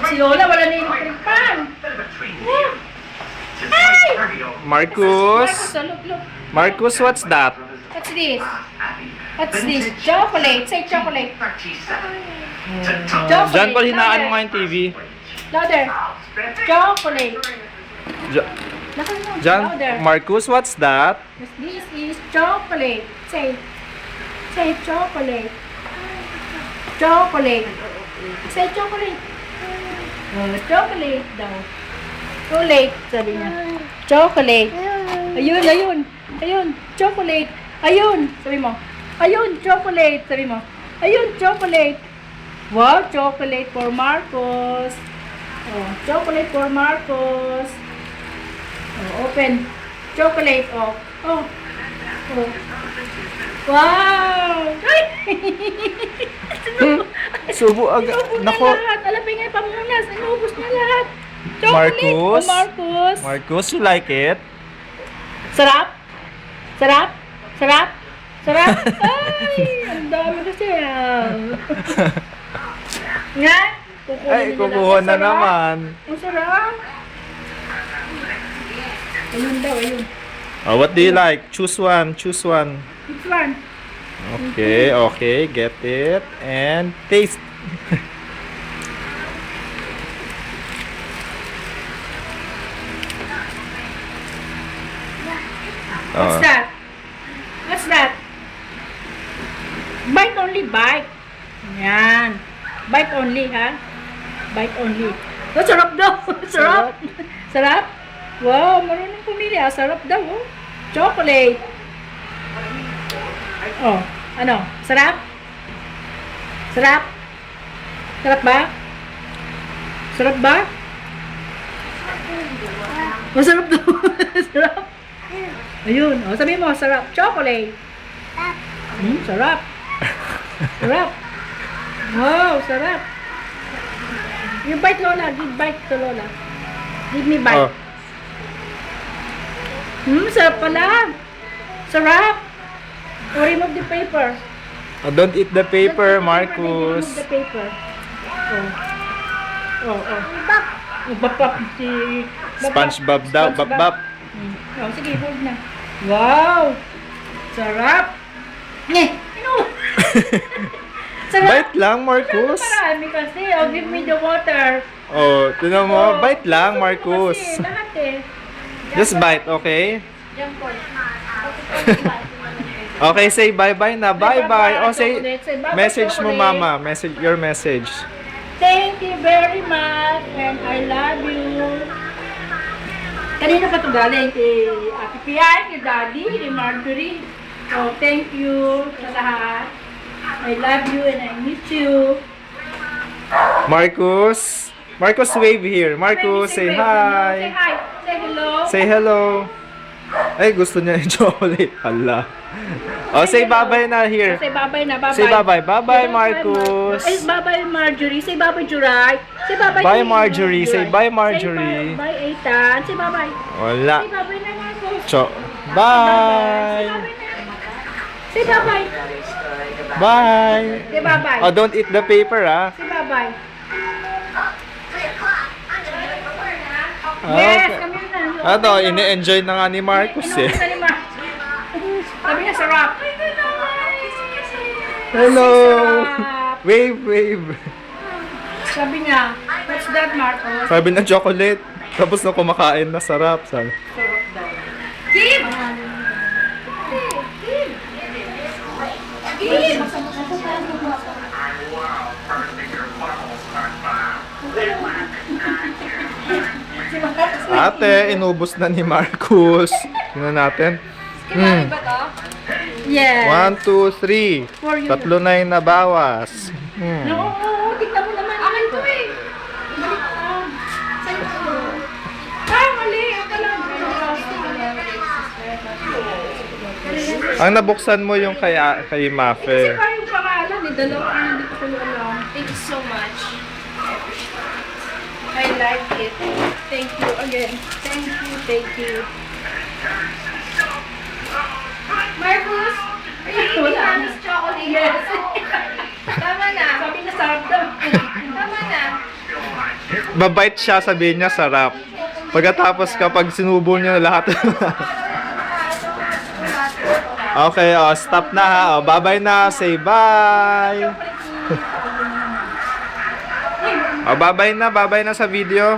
Si Lola, wala na yung pan. Ay! Marcus? Look. Marcus, what's that? What's this? What's this? Chocolate. Say chocolate. Chocolate. Diyan ko hinaan mo nga yung TV. Louder. Chocolate. Diyan, Louder. Marcus, what's that? This is chocolate. Say chocolate. Chocolate. Say chocolate. Chocolate daw. Chocolate, sabi niya. Chocolate. Ayun. Chocolate. Ayun, sabi mo. Ayun, chocolate, sabi mo. Ayun, chocolate. Wow, chocolate for Marcos. Oh, chocolate for Marcos. Oh, open. Chocolate, oh. Wow! Ay! Subo agad. Inubos Nako. niya lahat. Alapin nga yung pamunas. Inubos niya lahat. Chocolate. Marcus? Oh, Marcus. Marcus, you like it? Sarap? Ay! Ang dami kasi. Nga? Ay, kukuha na naman. Ang sarap. Ayun daw, ayun. Oh, what do you like? Choose one. Which one? Okay, get it and taste. What's that? What's that? Bite only, bite. Yan. Bite only, ha? Bite only. Oh, sarap daw. Sarap? Wow, marunong pumili, ha? Sarap daw, oh. Chocolate. Oh, ano? Sarap? Sarap ba? Sarap ba? Masarap daw. Sarap. Ayun, oh, sabi mo, sarap. Chocolate. Sarap. Sarap. Wow, sarap. You bite, Lola. Give bite to Lola. Give me bite. Oh. Sarap pala. Sarap. Oh, remove the paper. Oh, don't eat the paper, Don't eat the Marcus. Remove the paper. Oh. Bap. Si... SpongeBob daw, bap. Oh, sige, hold na. Wow! Sarap! Sarap! Bite lang, Marcus. Marami kasi. Oh, give me the water. Oh, tinan mo, Oh, bite lang, gusto ko Marcus. Kasi, lahat eh. Just bite, okay? Diyan po. Okay, say bye-bye na. Bye-bye. Oh, say Chocolate. Say bye-bye, message mo, chocolate. mama. Your message. Thank you very much and I love you. Kanina pa ito galing kay Ate Piay, kay Daddy, kay Marjorie. So, thank you sa lahat. I love you and I miss you. Marcus, wave here. Marcus, say Say hi. hi. Say hello. Say hello. Ay, gusto niya yung chocolate. Hala. Oh, say bye-bye na here. Say bye-bye na. Bye-bye. Say bye-bye. Bye-bye, Say Marcus. Ay, bye-bye, Marjorie. Say bye-bye, Juray. Say bye-bye. Bye, to Marjorie. Say Juray. bye, Marjorie. Say bye, Ethan. Say bye-bye. Wala. Say bye-bye na, Marcos. Bye. Say bye-bye. Bye. Say bye-bye. Oh, don't eat the paper, ah. Say bye-bye. Ah, Yes, okay. kami na. Ano, ini-enjoy na nga ni Marcus eh. Inuwi na ni Marcos. Sabi niya, sarap. Hello. Sarap. Wave. Sabi niya, what's that, Marcos? Sabi na chocolate. Tapos na kumakain na sarap. Sabi. Sarap daw. Kim! Kim! Ate, inubos na ni Marcus. Tingnan natin. Kimali ba to? Yes. 1, 2, 3. For you. Tatlo na yung nabawas. Oo, tignan mo naman. Akin to eh. Mali. Ako lang. Ang nabuksan mo yung kay Kasi Mafe. pa yung pangalan eh. Dalawa ang hindi ko alam. Thank you so much. I like it. Thank you again. Thank you. Marcus, are you eating Wala. Mommy's chocolate? Yes. Tama na. Sabi na sarap daw. Tama na. babait siya, sabihin niya sarap. Pagkatapos kapag sinubo niya lahat. Okay, stop na ha. Bye-bye na. Say bye. Bye-bye na sa video.